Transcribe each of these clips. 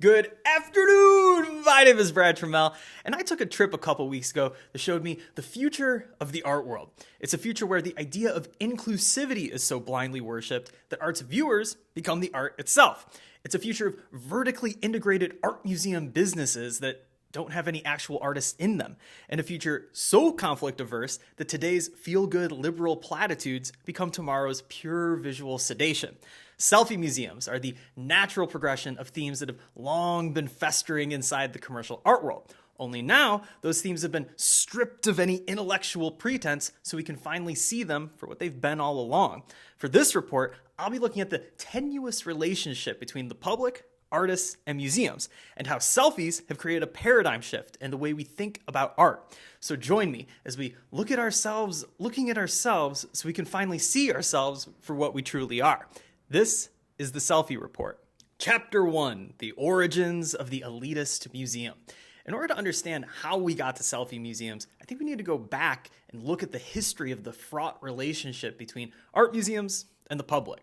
Good afternoon! My name is Brad Trammell, and I took a trip a couple weeks ago that showed me the future of the art world. It's a future where the idea of inclusivity is so blindly worshipped that art's viewers become the art itself. It's a future of vertically integrated art museum businesses that don't have any actual artists in them, and a future so conflict averse that today's feel-good liberal platitudes become tomorrow's pure visual sedation. Selfie museums are the natural progression of themes that have long been festering inside the commercial art world. Only now, those themes have been stripped of any intellectual pretense so we can finally see them for what they've been all along. For this report, I'll be looking at the tenuous relationship between the public, artists, and museums, and how selfies have created a paradigm shift in the way we think about art. So join me as we look at ourselves, looking at ourselves so we can finally see ourselves for what we truly are. This is the Selfie Report. Chapter 1, The Origins of the Elitist Museum. In order to understand how we got to selfie museums, I think we need to go back and look at the history of the fraught relationship between art museums and the public.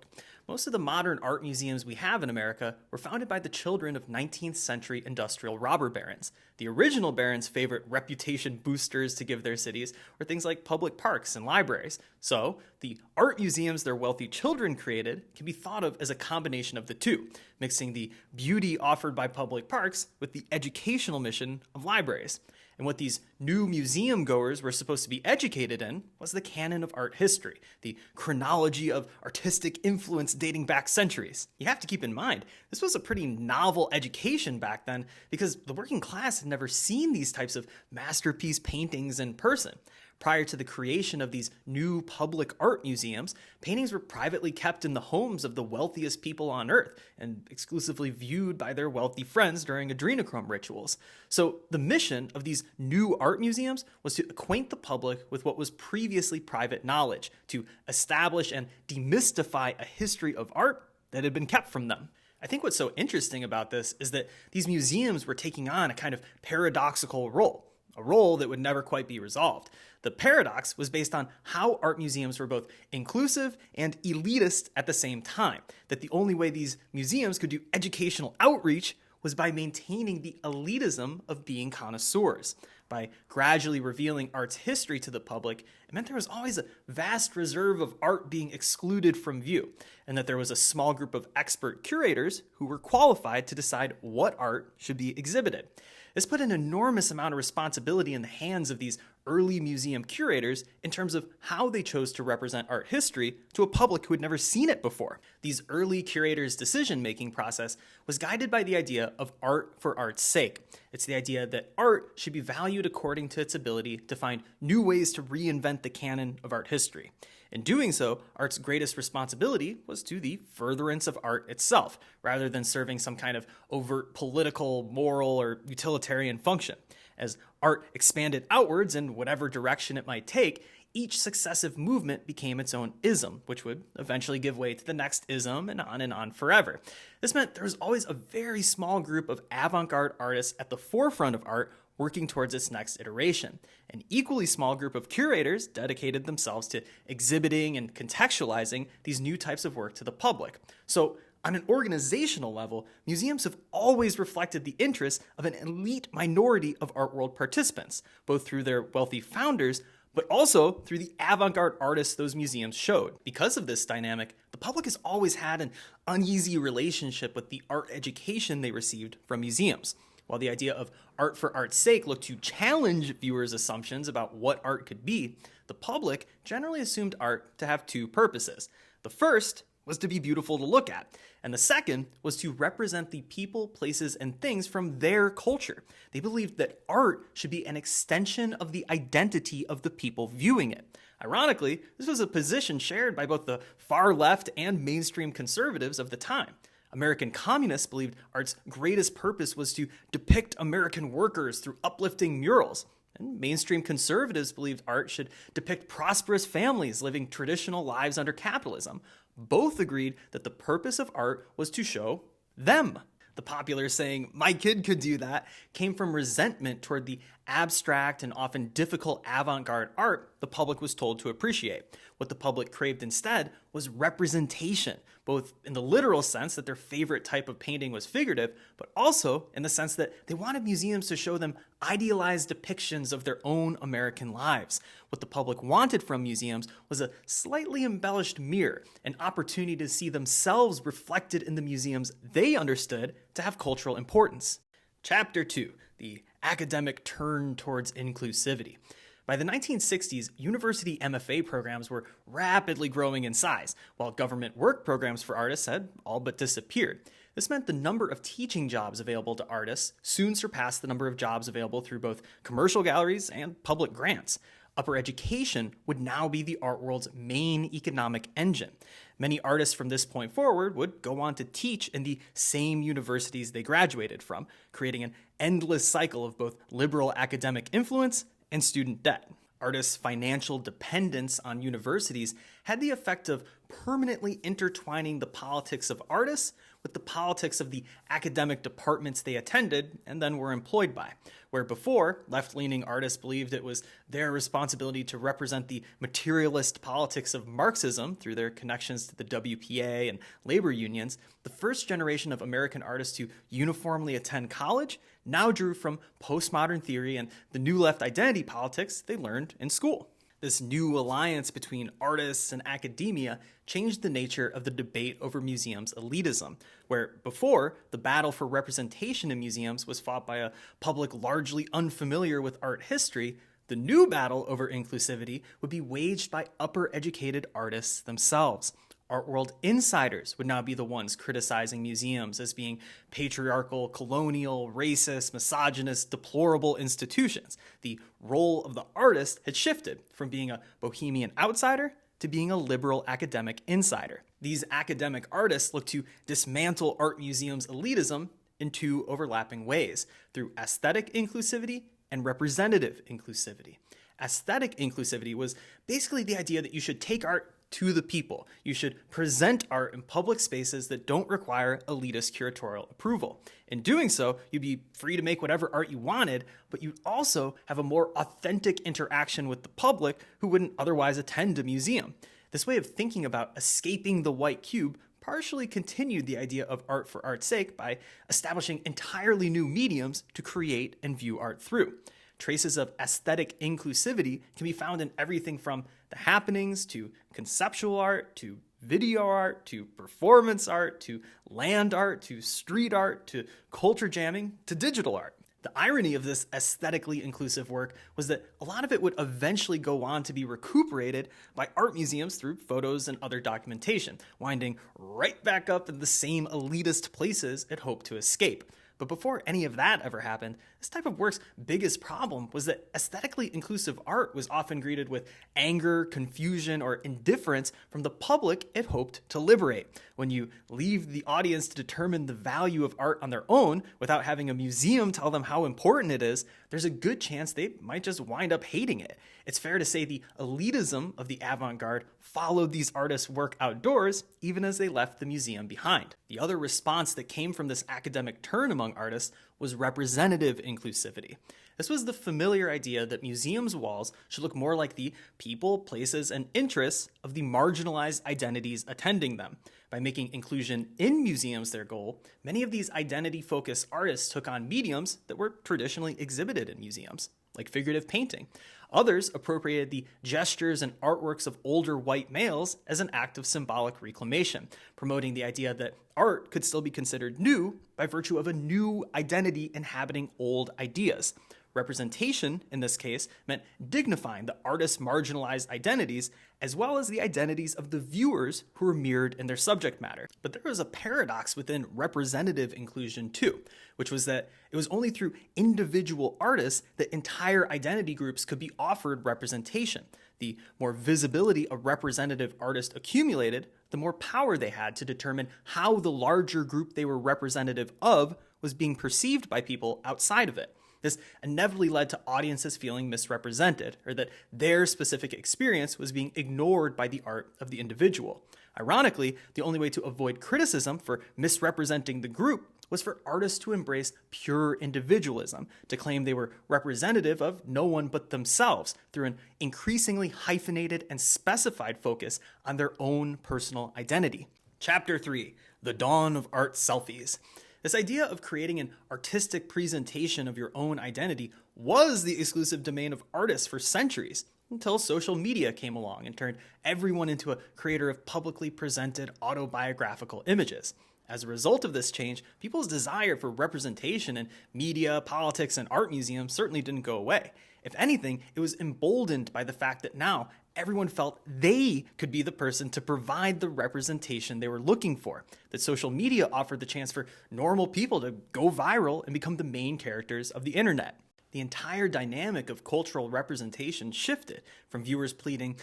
Most of the modern art museums we have in America were founded by the children of 19th century industrial robber barons. The original barons' favorite reputation boosters to give their cities were things like public parks and libraries. So, the art museums their wealthy children created can be thought of as a combination of the two, mixing the beauty offered by public parks with the educational mission of libraries. And what these new museum goers were supposed to be educated in was the canon of art history, the chronology of artistic influence dating back centuries. You have to keep in mind, this was a pretty novel education back then because the working class had never seen these types of masterpiece paintings in person. Prior to the creation of these new public art museums, paintings were privately kept in the homes of the wealthiest people on earth and exclusively viewed by their wealthy friends during adrenochrome rituals. So the mission of these new art museums was to acquaint the public with what was previously private knowledge, to establish and demystify a history of art that had been kept from them. I think what's so interesting about this is that these museums were taking on a kind of paradoxical role. A role that would never quite be resolved. The paradox was based on how art museums were both inclusive and elitist at the same time, that the only way these museums could do educational outreach was by maintaining the elitism of being connoisseurs. By gradually revealing art's history to the public, it meant there was always a vast reserve of art being excluded from view, and that there was a small group of expert curators who were qualified to decide what art should be exhibited. This put an enormous amount of responsibility in the hands of these early museum curators in terms of how they chose to represent art history to a public who had never seen it before. These early curators' decision-making process was guided by the idea of art for art's sake. It's the idea that art should be valued according to its ability to find new ways to reinvent the canon of art history. In doing so, art's greatest responsibility was to the furtherance of art itself, rather than serving some kind of overt political, moral, or utilitarian function. As art expanded outwards in whatever direction it might take, each successive movement became its own ism, which would eventually give way to the next ism and on forever. This meant there was always a very small group of avant-garde artists at the forefront of art working towards its next iteration. An equally small group of curators dedicated themselves to exhibiting and contextualizing these new types of work to the public. So, on an organizational level, museums have always reflected the interests of an elite minority of art world participants, both through their wealthy founders, but also through the avant-garde artists those museums showed. Because of this dynamic, the public has always had an uneasy relationship with the art education they received from museums. While the idea of art for art's sake looked to challenge viewers' assumptions about what art could be, the public generally assumed art to have two purposes. The first was to be beautiful to look at, and the second was to represent the people, places, and things from their culture. They believed that art should be an extension of the identity of the people viewing it. Ironically, this was a position shared by both the far left and mainstream conservatives of the time. American communists believed art's greatest purpose was to depict American workers through uplifting murals. And mainstream conservatives believed art should depict prosperous families living traditional lives under capitalism. Both agreed that the purpose of art was to show them. The popular saying, "my kid could do that," came from resentment toward the abstract and often difficult avant-garde art the public was told to appreciate. What the public craved instead was representation, both in the literal sense that their favorite type of painting was figurative, but also in the sense that they wanted museums to show them idealized depictions of their own American lives. What the public wanted from museums was a slightly embellished mirror, an opportunity to see themselves reflected in the museums they understood to have cultural importance. Chapter 2, the academic turn towards inclusivity. By the 1960s, university MFA programs were rapidly growing in size, while government work programs for artists had all but disappeared. This meant the number of teaching jobs available to artists soon surpassed the number of jobs available through both commercial galleries and public grants. Upper education would now be the art world's main economic engine. Many artists from this point forward would go on to teach in the same universities they graduated from, creating an endless cycle of both liberal academic influence and student debt. Artists' financial dependence on universities had the effect of permanently intertwining the politics of artists with the politics of the academic departments they attended and then were employed by. Where before, left-leaning artists believed it was their responsibility to represent the materialist politics of Marxism through their connections to the WPA and labor unions, the first generation of American artists to uniformly attend college now drew from postmodern theory and the new left identity politics they learned in school. This new alliance between artists and academia changed the nature of the debate over museums' elitism, where before, the battle for representation in museums was fought by a public largely unfamiliar with art history. The new battle over inclusivity would be waged by upper-educated artists themselves. Art world insiders would now be the ones criticizing museums as being patriarchal, colonial, racist, misogynist, deplorable institutions. The role of the artist had shifted from being a bohemian outsider to being a liberal academic insider. These academic artists look to dismantle art museums' elitism in two overlapping ways, through aesthetic inclusivity and representative inclusivity. Aesthetic inclusivity was basically the idea that you should take art to the people. You should present art in public spaces that don't require elitist curatorial approval. In doing so, you'd be free to make whatever art you wanted, but you'd also have a more authentic interaction with the public who wouldn't otherwise attend a museum. This way of thinking about escaping the white cube partially continued the idea of art for art's sake by establishing entirely new mediums to create and view art through. Traces of aesthetic inclusivity can be found in everything from the happenings to conceptual art to video art to performance art to land art to street art to culture jamming to digital art. The irony of this aesthetically inclusive work was that a lot of it would eventually go on to be recuperated by art museums through photos and other documentation, winding right back up in the same elitist places it hoped to escape. But before any of that ever happened, this type of work's biggest problem was that aesthetically inclusive art was often greeted with anger, confusion, or indifference from the public it hoped to liberate. When you leave the audience to determine the value of art on their own without having a museum tell them how important it is, there's a good chance they might just wind up hating it. It's fair to say the elitism of the avant-garde followed these artists' work outdoors, even as they left the museum behind. The other response that came from this academic turn among artists was representative inclusivity. This was the familiar idea that museums' walls should look more like the people, places, and interests of the marginalized identities attending them. By making inclusion in museums their goal, many of these identity-focused artists took on mediums that were traditionally exhibited in museums, like figurative painting. Others appropriated the gestures and artworks of older white males as an act of symbolic reclamation, promoting the idea that art could still be considered new by virtue of a new identity inhabiting old ideas. Representation, in this case, meant dignifying the artist's marginalized identities as well as the identities of the viewers who were mirrored in their subject matter. But there was a paradox within representative inclusion too, which was that it was only through individual artists that entire identity groups could be offered representation. The more visibility a representative artist accumulated, the more power they had to determine how the larger group they were representative of was being perceived by people outside of it. This inevitably led to audiences feeling misrepresented, or that their specific experience was being ignored by the art of the individual. Ironically, the only way to avoid criticism for misrepresenting the group was for artists to embrace pure individualism, to claim they were representative of no one but themselves through an increasingly hyphenated and specified focus on their own personal identity. Chapter 3, The Dawn of Art Selfies. This idea of creating an artistic presentation of your own identity was the exclusive domain of artists for centuries, until social media came along and turned everyone into a creator of publicly presented autobiographical images. As a result of this change, people's desire for representation in media, politics, and art museums certainly didn't go away. If anything, it was emboldened by the fact that now everyone felt they could be the person to provide the representation they were looking for, that social media offered the chance for normal people to go viral and become the main characters of the internet. The entire dynamic of cultural representation shifted from viewers pleading,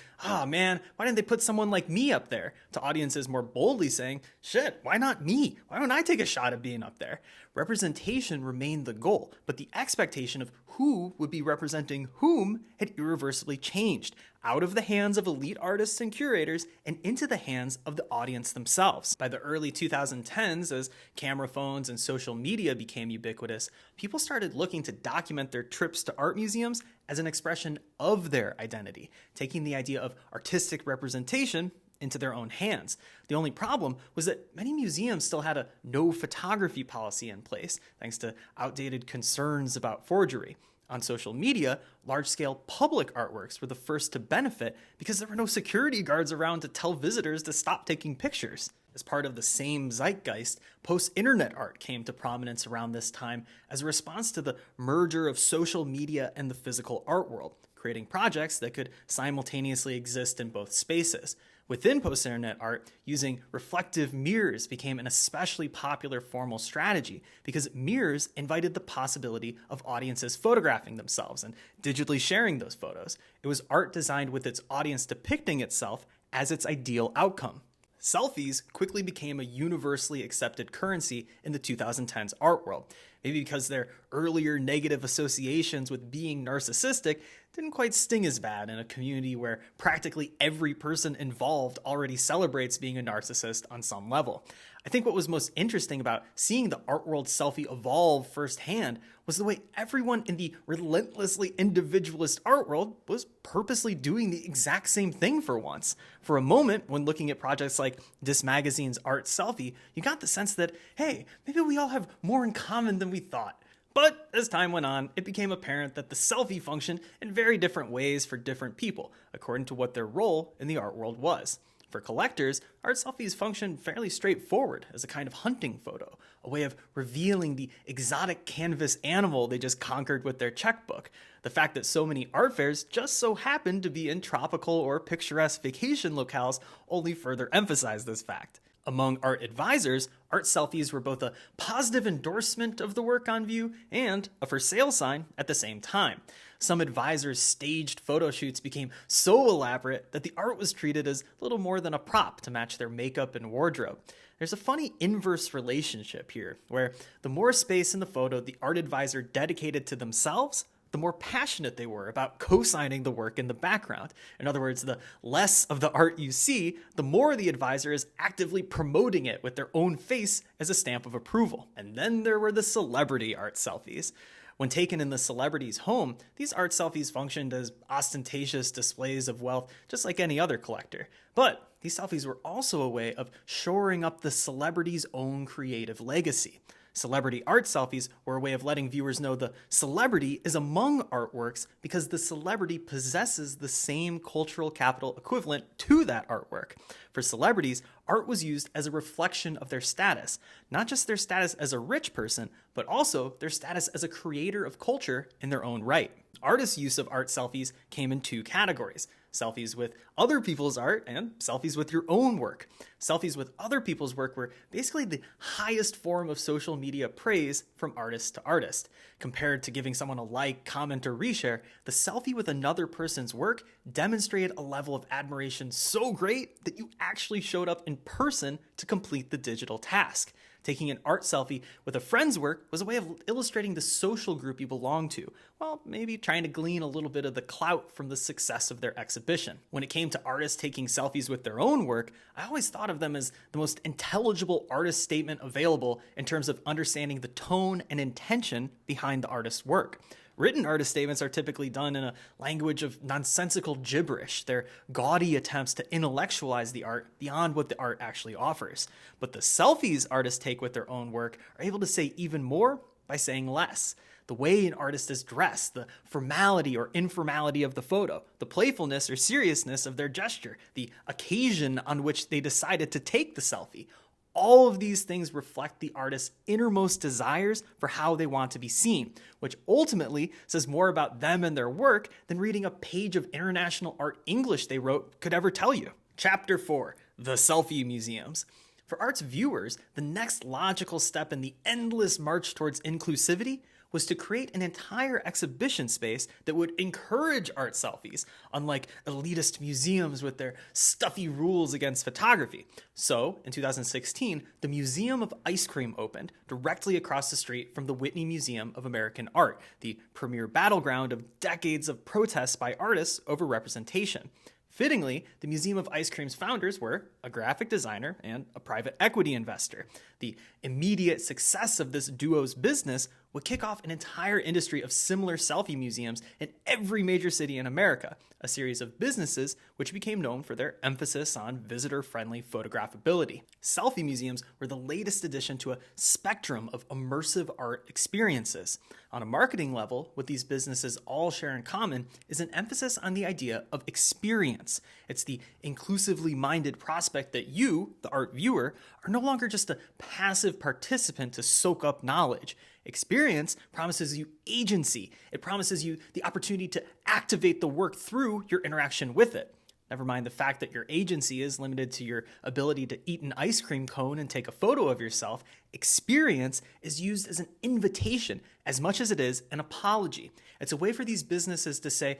man, why didn't they put someone like me up there, to audiences more boldly saying, shit, why not me? Why don't I take a shot at being up there? Representation remained the goal, but the expectation of who would be representing whom had irreversibly changed, out of the hands of elite artists and curators and into the hands of the audience themselves. By the early 2010s, as camera phones and social media became ubiquitous, people started looking to document their trips to art museums as an expression of their identity, taking the idea of artistic representation into their own hands. The only problem was that many museums still had a no photography policy in place, thanks to outdated concerns about forgery. On social media, large-scale public artworks were the first to benefit because there were no security guards around to tell visitors to stop taking pictures. As part of the same zeitgeist, post-internet art came to prominence around this time as a response to the merger of social media and the physical art world, creating projects that could simultaneously exist in both spaces. Within post-internet art, using reflective mirrors became an especially popular formal strategy because mirrors invited the possibility of audiences photographing themselves and digitally sharing those photos. It was art designed with its audience depicting itself as its ideal outcome. Selfies quickly became a universally accepted currency in the 2010s art world, maybe because their earlier negative associations with being narcissistic didn't quite sting as bad in a community where practically every person involved already celebrates being a narcissist on some level. I think what was most interesting about seeing the art world selfie evolve firsthand was the way everyone in the relentlessly individualist art world was purposely doing the exact same thing for once. For a moment, when looking at projects like This Magazine's Art Selfie, you got the sense that, hey, maybe we all have more in common than we thought. But as time went on, it became apparent that the selfie functioned in very different ways for different people, according to what their role in the art world was. For collectors, art selfies function fairly straightforward as a kind of hunting photo, a way of revealing the exotic canvas animal they just conquered with their checkbook. The fact that so many art fairs just so happen to be in tropical or picturesque vacation locales only further emphasize this fact. Among art advisors, art selfies were both a positive endorsement of the work on view and a for sale sign at the same time. Some advisors' staged photo shoots became so elaborate that the art was treated as little more than a prop to match their makeup and wardrobe. There's a funny inverse relationship here, where the more space in the photo the art advisor dedicated to themselves, the more passionate they were about co-signing the work in the background. In other words, the less of the art you see, the more the advisor is actively promoting it with their own face as a stamp of approval. And then there were the celebrity art selfies. When taken in the celebrity's home, these art selfies functioned as ostentatious displays of wealth, just like any other collector. But these selfies were also a way of shoring up the celebrity's own creative legacy. Celebrity art selfies were a way of letting viewers know the celebrity is among artworks because the celebrity possesses the same cultural capital equivalent to that artwork. For celebrities, art was used as a reflection of their status, not just their status as a rich person, but also their status as a creator of culture in their own right. Artists' use of art selfies came in two categories: selfies with other people's art and selfies with your own work. Selfies with other people's work were basically the highest form of social media praise from artist to artist. Compared to giving someone a like, comment, or reshare, the selfie with another person's work demonstrated a level of admiration so great that you actually showed up in person to complete the digital task. Taking an art selfie with a friend's work was a way of illustrating the social group you belong to, while maybe trying to glean a little bit of the clout from the success of their exhibition. When it came to artists taking selfies with their own work, I always thought of them as the most intelligible artist statement available in terms of understanding the tone and intention behind the artist's work. Written artist statements are typically done in a language of nonsensical gibberish. They're gaudy attempts to intellectualize the art beyond what the art actually offers. But the selfies artists take with their own work are able to say even more by saying less. The way an artist is dressed, the formality or informality of the photo, the playfulness or seriousness of their gesture, the occasion on which they decided to take the selfie. All of these things reflect the artist's innermost desires for how they want to be seen, which ultimately says more about them and their work than reading a page of international art English they wrote could ever tell you. Chapter 4, The Selfie Museums. For arts viewers, the next logical step in the endless march towards inclusivity was to create an entire exhibition space that would encourage art selfies, unlike elitist museums with their stuffy rules against photography. So, in 2016, the Museum of Ice Cream opened directly across the street from the Whitney Museum of American Art, the premier battleground of decades of protests by artists over representation. Fittingly, the Museum of Ice Cream's founders were a graphic designer and a private equity investor. The immediate success of this duo's business would kick off an entire industry of similar selfie museums in every major city in America, a series of businesses which became known for their emphasis on visitor-friendly photographability. Selfie museums were the latest addition to a spectrum of immersive art experiences. On a marketing level, what these businesses all share in common is an emphasis on the idea of experience. It's the inclusively minded prospect that you, the art viewer, are no longer just a passive participant to soak up knowledge. Experience promises you agency. It promises you the opportunity to activate the work through your interaction with it. Never mind the fact that your agency is limited to your ability to eat an ice cream cone and take a photo of yourself. Experience is used as an invitation as much as it is an apology. It's a way for these businesses to say,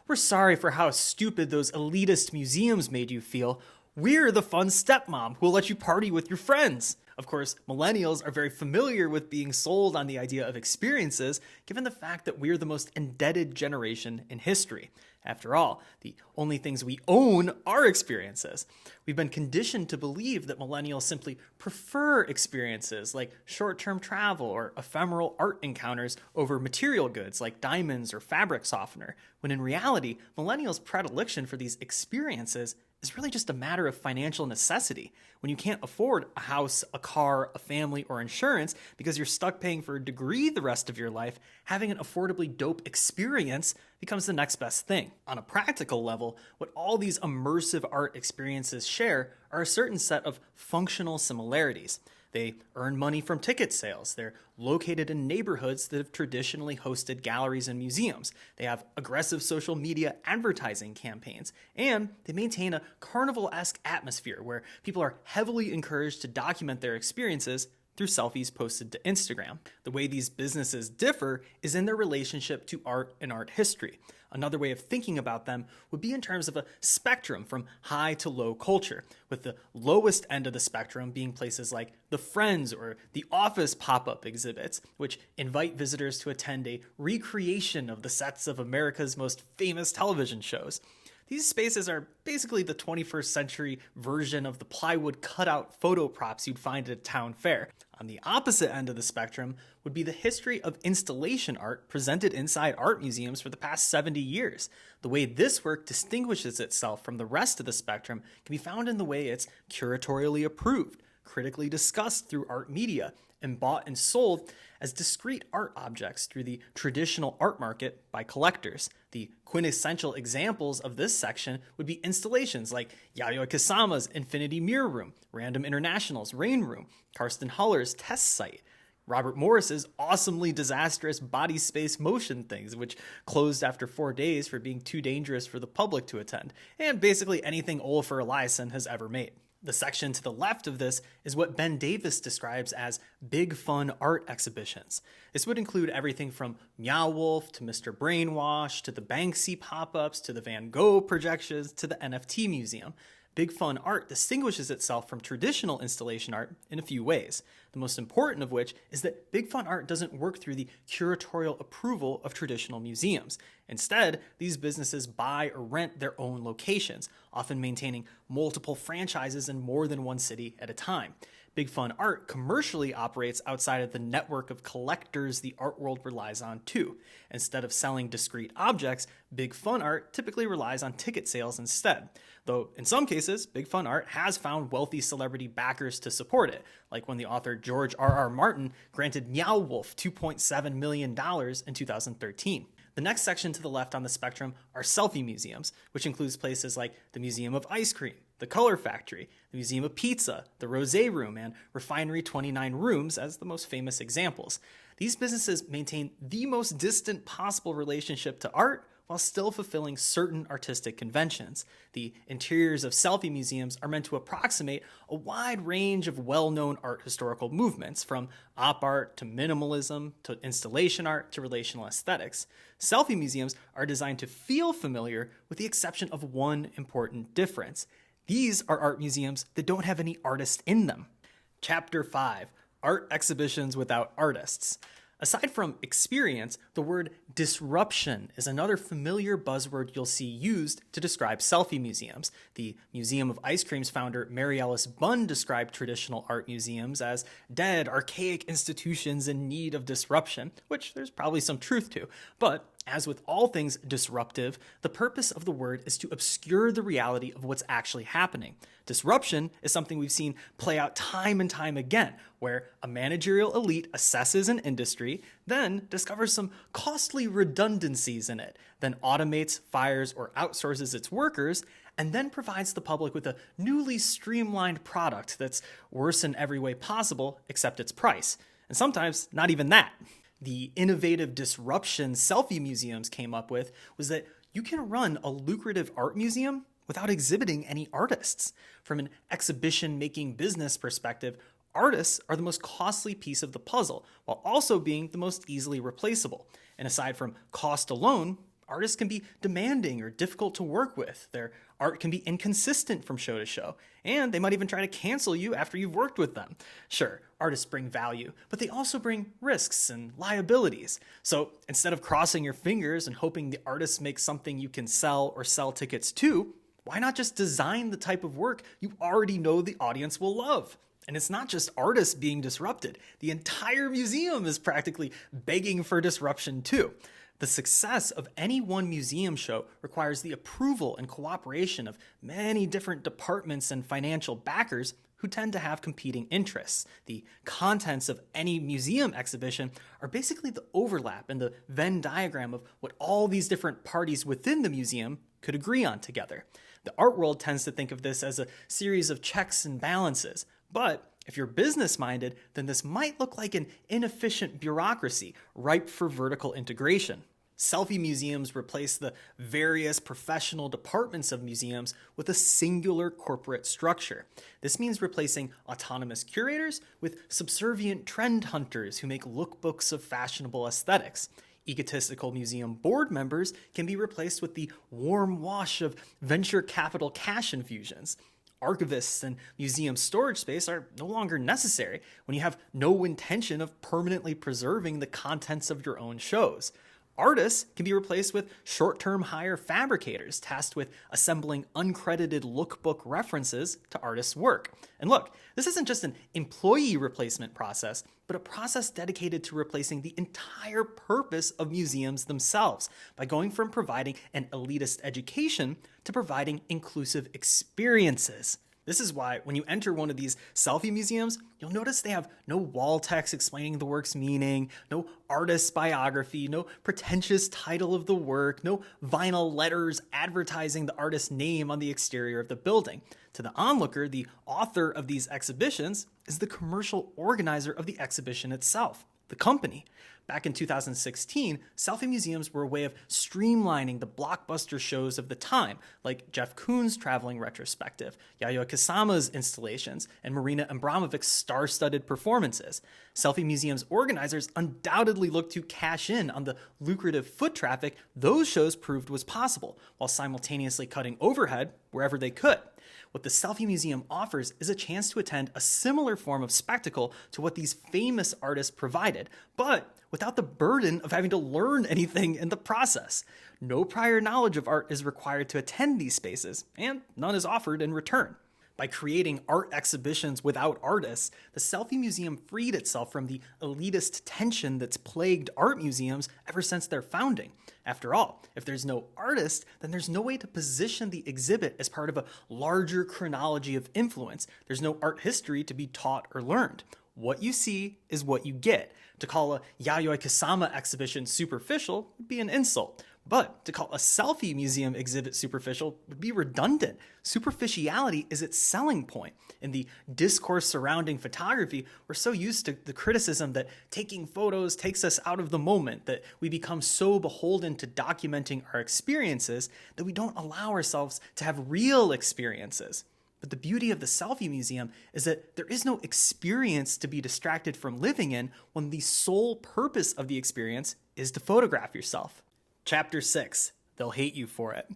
we're sorry for how stupid those elitist museums made you feel. We're the fun stepmom who will let you party with your friends. Of course, millennials are very familiar with being sold on the idea of experiences, given the fact that we're the most indebted generation in history. After all, the only things we own are experiences. We've been conditioned to believe that millennials simply prefer experiences like short-term travel or ephemeral art encounters over material goods like diamonds or fabric softener, when in reality, millennials' predilection for these experiences is really just a matter of financial necessity. When you can't afford a house, a car, a family, or insurance because you're stuck paying for a degree the rest of your life, having an affordably dope experience becomes the next best thing. On a practical level, what all these immersive art experiences share are a certain set of functional similarities. They earn money from ticket sales. They're located in neighborhoods that have traditionally hosted galleries and museums. They have aggressive social media advertising campaigns. And they maintain a carnival-esque atmosphere where people are heavily encouraged to document their experiences through selfies posted to Instagram. The way these businesses differ is in their relationship to art and art history. Another way of thinking about them would be in terms of a spectrum from high to low culture, with the lowest end of the spectrum being places like the Friends or the Office pop-up exhibits, which invite visitors to attend a recreation of the sets of America's most famous television shows. These spaces are basically the 21st century version of the plywood cutout photo props you'd find at a town fair. On the opposite end of the spectrum would be the history of installation art presented inside art museums for the past 70 years. The way this work distinguishes itself from the rest of the spectrum can be found in the way it's curatorially approved, critically discussed through art media, and bought and sold as discrete art objects through the traditional art market by collectors. The quintessential examples of this section would be installations like Yayoi Kusama's Infinity Mirror Room, Random International's Rain Room, Karsten Huller's Test Site, Robert Morris's awesomely disastrous body space motion things, which closed after 4 days for being too dangerous for the public to attend, and basically anything Olafur Eliasson has ever made. The section to the left of this is what Ben Davis describes as big fun art exhibitions. This would include everything from Meow Wolf to Mr. Brainwash to the Banksy pop-ups to the Van Gogh projections to the NFT museum. Big Fun art distinguishes itself from traditional installation art in a few ways, the most important of which is that Big Fun art doesn't work through the curatorial approval of traditional museums. Instead, these businesses buy or rent their own locations, often maintaining multiple franchises in more than one city at a time. Big Fun art commercially operates outside of the network of collectors the art world relies on too. Instead of selling discrete objects, Big Fun art typically relies on ticket sales instead. Though in some cases, Big Fun art has found wealthy celebrity backers to support it, like when the author George R.R. Martin granted Meow Wolf $2.7 million in 2013. The next section to the left on the spectrum are selfie museums, which includes places like the Museum of Ice Cream, the Color Factory, the Museum of Pizza, the Rosé Room, and Refinery 29 Rooms as the most famous examples. These businesses maintain the most distant possible relationship to art while still fulfilling certain artistic conventions. The interiors of selfie museums are meant to approximate a wide range of well-known art historical movements, from op art to minimalism to installation art to relational aesthetics. Selfie museums are designed to feel familiar, with the exception of one important difference. These are art museums that don't have any artists in them. Chapter 5: Art Exhibitions Without Artists. Aside from experience, the word disruption is another familiar buzzword you'll see used to describe selfie museums. The Museum of Ice Cream's founder Mary Alice Bunn described traditional art museums as dead, archaic institutions in need of disruption, which there's probably some truth to. But as with all things disruptive, the purpose of the word is to obscure the reality of what's actually happening. Disruption is something we've seen play out time and time again, where a managerial elite assesses an industry, then discovers some costly redundancies in it, then automates, fires, or outsources its workers, and then provides the public with a newly streamlined product that's worse in every way possible except its price. And sometimes not even that. The innovative disruption selfie museums came up with was that you can run a lucrative art museum without exhibiting any artists. From an exhibition-making business perspective, artists are the most costly piece of the puzzle, while also being the most easily replaceable. And aside from cost alone, artists can be demanding or difficult to work with. Their art can be inconsistent from show to show, and they might even try to cancel you after you've worked with them. Sure, artists bring value, but they also bring risks and liabilities. So instead of crossing your fingers and hoping the artist makes something you can sell or sell tickets to, why not just design the type of work you already know the audience will love? And it's not just artists being disrupted. The entire museum is practically begging for disruption too. The success of any one museum show requires the approval and cooperation of many different departments and financial backers who tend to have competing interests. The contents of any museum exhibition are basically the overlap in the Venn diagram of what all these different parties within the museum could agree on together. The art world tends to think of this as a series of checks and balances, but if you're business-minded, then this might look like an inefficient bureaucracy ripe for vertical integration. Selfie museums replace the various professional departments of museums with a singular corporate structure. This means replacing autonomous curators with subservient trend hunters who make lookbooks of fashionable aesthetics. Egotistical museum board members can be replaced with the warm wash of venture capital cash infusions. Archivists and museum storage space are no longer necessary when you have no intention of permanently preserving the contents of your own shows. Artists can be replaced with short-term hire fabricators tasked with assembling uncredited lookbook references to artists' work. And look, this isn't just an employee replacement process, but a process dedicated to replacing the entire purpose of museums themselves by going from providing an elitist education to providing inclusive experiences. This is why when you enter one of these selfie museums, you'll notice they have no wall text explaining the work's meaning, no artist's biography, no pretentious title of the work, no vinyl letters advertising the artist's name on the exterior of the building. To the onlooker, the author of these exhibitions is the commercial organizer of the exhibition itself, the company. Back in 2016, selfie museums were a way of streamlining the blockbuster shows of the time, like Jeff Koons' traveling retrospective, Yayoi Kusama's installations, and Marina Abramovic's star-studded performances. Selfie museums organizers undoubtedly looked to cash in on the lucrative foot traffic those shows proved was possible, while simultaneously cutting overhead wherever they could. What the Selfie Museum offers is a chance to attend a similar form of spectacle to what these famous artists provided, but without the burden of having to learn anything in the process. No prior knowledge of art is required to attend these spaces, and none is offered in return. By creating art exhibitions without artists, the Selfie Museum freed itself from the elitist tension that's plagued art museums ever since their founding. After all, if there's no artist, then there's no way to position the exhibit as part of a larger chronology of influence. There's no art history to be taught or learned. What you see is what you get. To call a Yayoi Kusama exhibition superficial would be an insult. But to call a Selfie Museum exhibit superficial would be redundant. Superficiality is its selling point. In the discourse surrounding photography, we're so used to the criticism that taking photos takes us out of the moment, that we become so beholden to documenting our experiences that we don't allow ourselves to have real experiences. But the beauty of the Selfie Museum is that there is no experience to be distracted from living in when the sole purpose of the experience is to photograph yourself. Chapter 6, they'll hate you for it.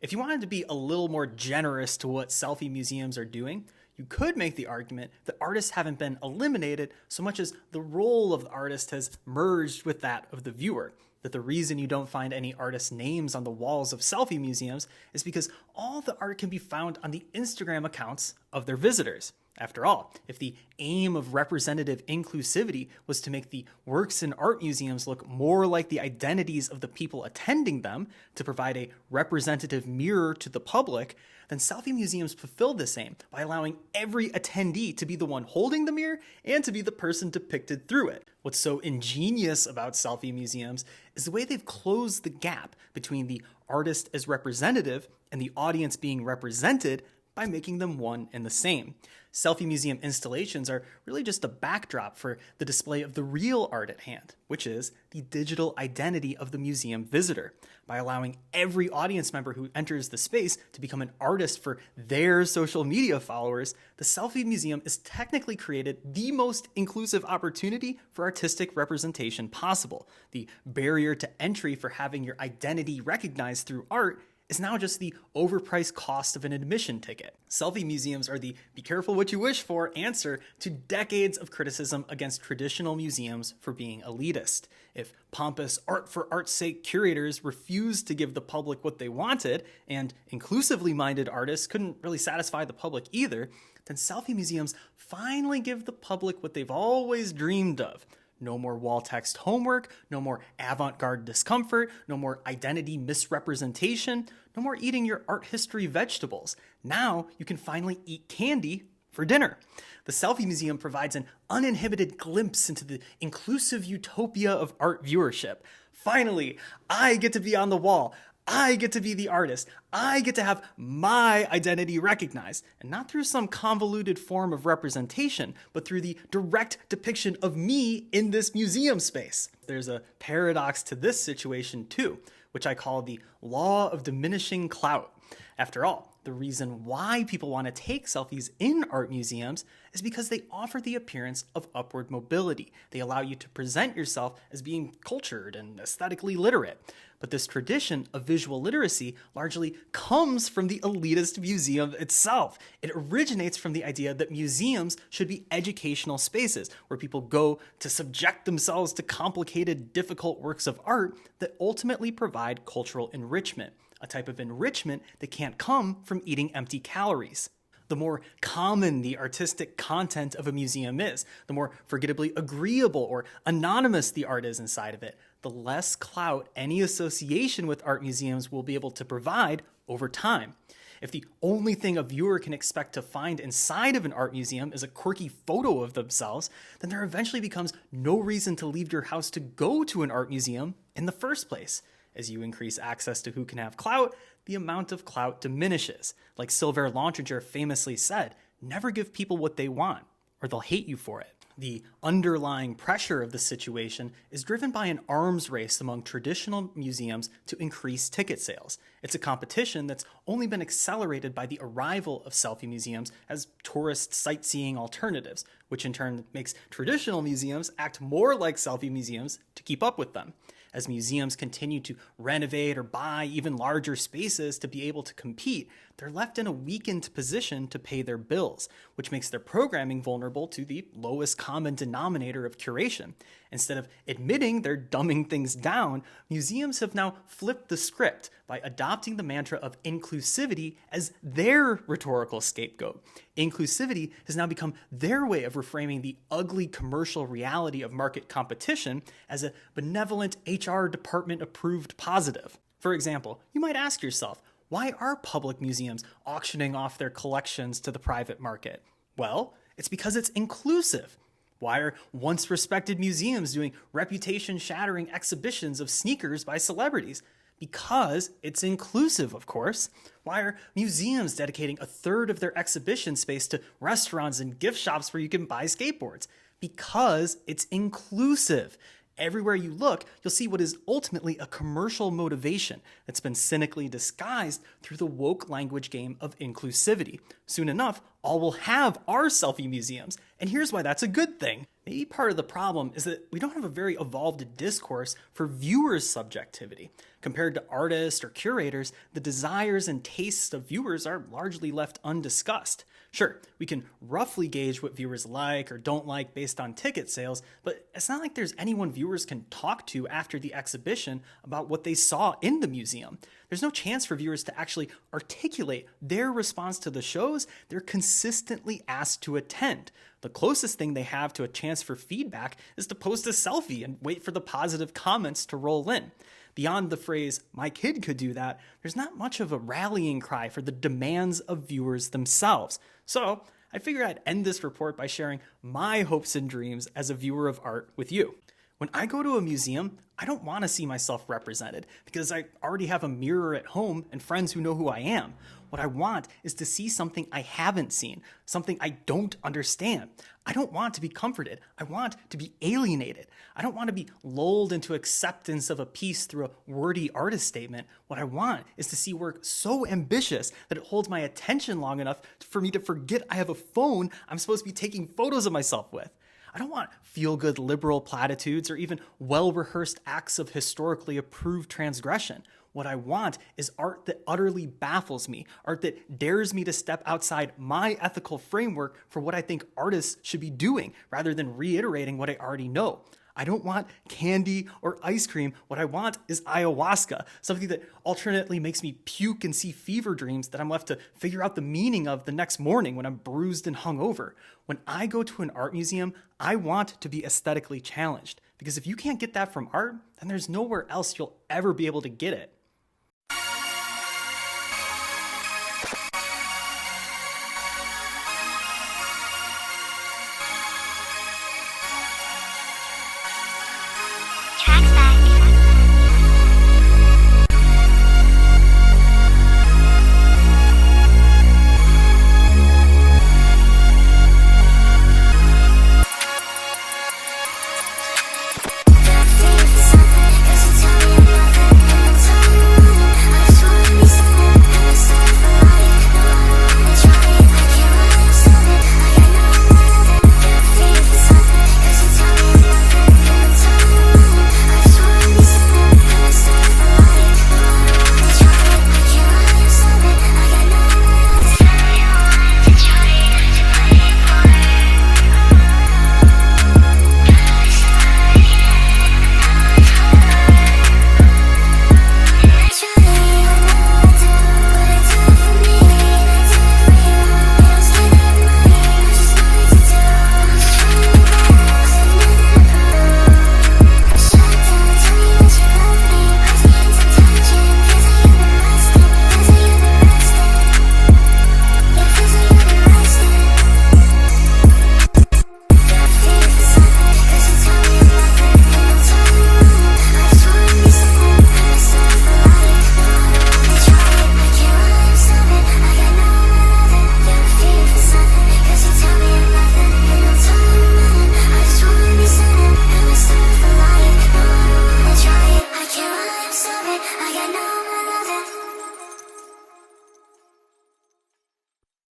If you wanted to be a little more generous to what Selfie museums are doing, you could make the argument that artists haven't been eliminated so much as the role of the artist has merged with that of the viewer. That the reason you don't find any artists' names on the walls of Selfie museums is because all the art can be found on the Instagram accounts of their visitors. After all, if the aim of representative inclusivity was to make the works in art museums look more like the identities of the people attending them, to provide a representative mirror to the public, then Selfie museums fulfill this aim by allowing every attendee to be the one holding the mirror and to be the person depicted through it. What's so ingenious about Selfie museums is the way they've closed the gap between the artist as representative and the audience being represented by making them one and the same. Selfie museum installations are really just a backdrop for the display of the real art at hand, which is the digital identity of the museum visitor. By allowing every audience member who enters the space to become an artist for their social media followers, the Selfie Museum is technically created the most inclusive opportunity for artistic representation possible. The barrier to entry for having your identity recognized through art is now just the overpriced cost of an admission ticket. Selfie museums are the be careful what you wish for answer to decades of criticism against traditional museums for being elitist. If pompous art for art's sake curators refused to give the public what they wanted, and inclusively minded artists couldn't really satisfy the public either, then Selfie museums finally give the public what they've always dreamed of. No more wall text homework, no more avant-garde discomfort, no more identity misrepresentation, no more eating your art history vegetables. Now you can finally eat candy for dinner. The Selfie Museum provides an uninhibited glimpse into the inclusive utopia of art viewership. Finally, I get to be on the wall. I get to be the artist. I get to have my identity recognized, and not through some convoluted form of representation, but through the direct depiction of me in this museum space. There's a paradox to this situation too, which I call the law of diminishing clout. After all, the reason why people want to take selfies in art museums is because they offer the appearance of upward mobility. They allow you to present yourself as being cultured and aesthetically literate. But this tradition of visual literacy largely comes from the elitist museum itself. It originates from the idea that museums should be educational spaces where people go to subject themselves to complicated, difficult works of art that ultimately provide cultural enrichment, a type of enrichment that can't come from eating empty calories. The more common the artistic content of a museum is, the more forgettably agreeable or anonymous the art is inside of it, the less clout any association with art museums will be able to provide over time. If the only thing a viewer can expect to find inside of an art museum is a quirky photo of themselves, then there eventually becomes no reason to leave your house to go to an art museum in the first place. As you increase access to who can have clout, the amount of clout diminishes. Like Sylvain Lontreger famously said, never give people what they want, or they'll hate you for it. The underlying pressure of the situation is driven by an arms race among traditional museums to increase ticket sales. It's a competition that's only been accelerated by the arrival of selfie museums as tourist sightseeing alternatives, which in turn makes traditional museums act more like selfie museums to keep up with them. As museums continue to renovate or buy even larger spaces to be able to compete, they're left in a weakened position to pay their bills, which makes their programming vulnerable to the lowest common denominator of curation. Instead of admitting they're dumbing things down, museums have now flipped the script by adopting the mantra of inclusivity as their rhetorical scapegoat. Inclusivity has now become their way of reframing the ugly commercial reality of market competition as a benevolent HR department approved positive. For example, you might ask yourself, why are public museums auctioning off their collections to the private market? Well, it's because it's inclusive. Why are once respected museums doing reputation-shattering exhibitions of sneakers by celebrities? Because it's inclusive, of course. Why are museums dedicating a third of their exhibition space to restaurants and gift shops where you can buy skateboards? Because it's inclusive. Everywhere you look, you'll see what is ultimately a commercial motivation that's been cynically disguised through the woke language game of inclusivity. Soon enough, all we'll have are selfie museums, and here's why that's a good thing. Maybe part of the problem is that we don't have a very evolved discourse for viewers' subjectivity. Compared to artists or curators, the desires and tastes of viewers are largely left undiscussed. Sure, we can roughly gauge what viewers like or don't like based on ticket sales, but it's not like there's anyone viewers can talk to after the exhibition about what they saw in the museum. There's no chance for viewers to actually articulate their response to the shows they're consistently asked to attend. The closest thing they have to a chance for feedback is to post a selfie and wait for the positive comments to roll in. Beyond the phrase, my kid could do that, there's not much of a rallying cry for the demands of viewers themselves. So I figured I'd end this report by sharing my hopes and dreams as a viewer of art with you. When I go to a museum, I don't want to see myself represented because I already have a mirror at home and friends who know who I am. What I want is to see something I haven't seen, something I don't understand. I don't want to be comforted. I want to be alienated. I don't want to be lulled into acceptance of a piece through a wordy artist statement. What I want is to see work so ambitious that it holds my attention long enough for me to forget I have a phone I'm supposed to be taking photos of myself with. I don't want feel-good liberal platitudes or even well-rehearsed acts of historically approved transgression. What I want is art that utterly baffles me, art that dares me to step outside my ethical framework for what I think artists should be doing, rather than reiterating what I already know. I don't want candy or ice cream. What I want is ayahuasca, something that alternately makes me puke and see fever dreams that I'm left to figure out the meaning of the next morning when I'm bruised and hungover. When I go to an art museum, I want to be aesthetically challenged, because if you can't get that from art, then there's nowhere else you'll ever be able to get it.